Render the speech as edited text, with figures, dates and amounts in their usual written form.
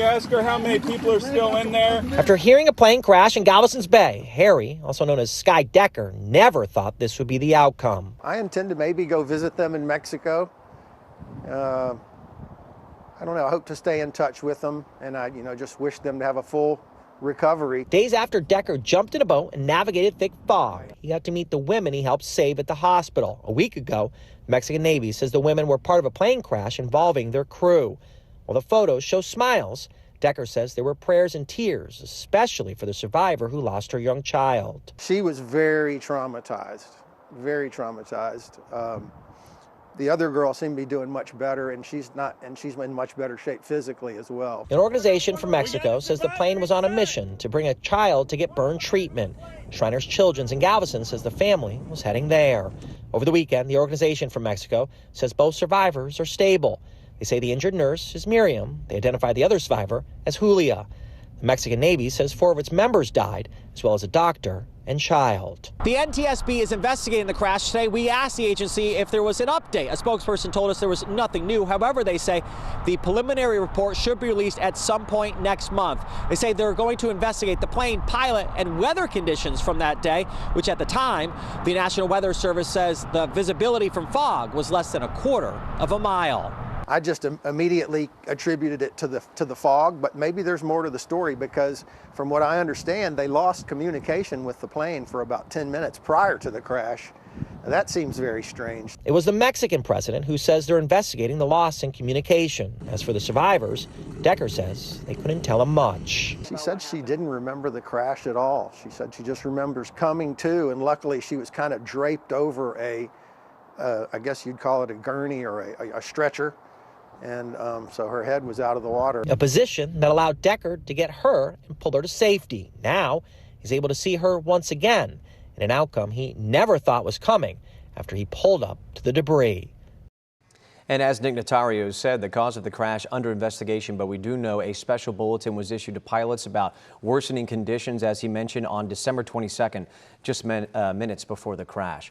Ask her how many people are still in there. After hearing a plane crash in Galveston's Bay, Harry, also known as Sky Decker, never thought this would be the outcome. I intend to maybe go visit them in Mexico. I don't know. I hope to stay in touch with them, and I, just wish them to have a full recovery. Days after Decker jumped in a boat and navigated thick fog, he got to meet the women he helped save at the hospital. A week ago, the Mexican Navy says the women were part of a plane crash involving their crew. While the photos show smiles, Decker says there were prayers and tears, especially for the survivor who lost her young child. She was very traumatized, very traumatized. The other girl seemed to be doing much better, and she's in much better shape physically as well. An organization from Mexico says the plane was on a mission to bring a child to get burn treatment. Shriners Children's in Galveston says the family was heading there. Over the weekend, the organization from Mexico says both survivors are stable. They say the injured nurse is Miriam. They identify the other survivor as Julia. The Mexican Navy says 4 of its members died, as well as a doctor and child. The NTSB is investigating the crash today. We asked the agency if there was an update. A spokesperson told us there was nothing new. However, they say the preliminary report should be released at some point next month. They say they're going to investigate the plane, pilot, and weather conditions from that day, which at the time, the National Weather Service says the visibility from fog was less than 1/4 of a mile. I just immediately attributed it to the fog, but maybe there's more to the story, because from what I understand, they lost communication with the plane for about 10 minutes prior to the crash. That seems very strange. It was the Mexican president who says they're investigating the loss in communication. As for the survivors, Decker says they couldn't tell him much. She said she didn't remember the crash at all. She said she just remembers coming to, and luckily she was kind of draped over I guess you'd call it a gurney or a stretcher. And so her head was out of the water. A position that allowed Decker to get her and pull her to safety. Now he's able to see her once again in an outcome he never thought was coming after he pulled up to the debris. And as Nick Notario said, the cause of the crash under investigation, but we do know a special bulletin was issued to pilots about worsening conditions, as he mentioned, on December 22nd, just minutes before the crash.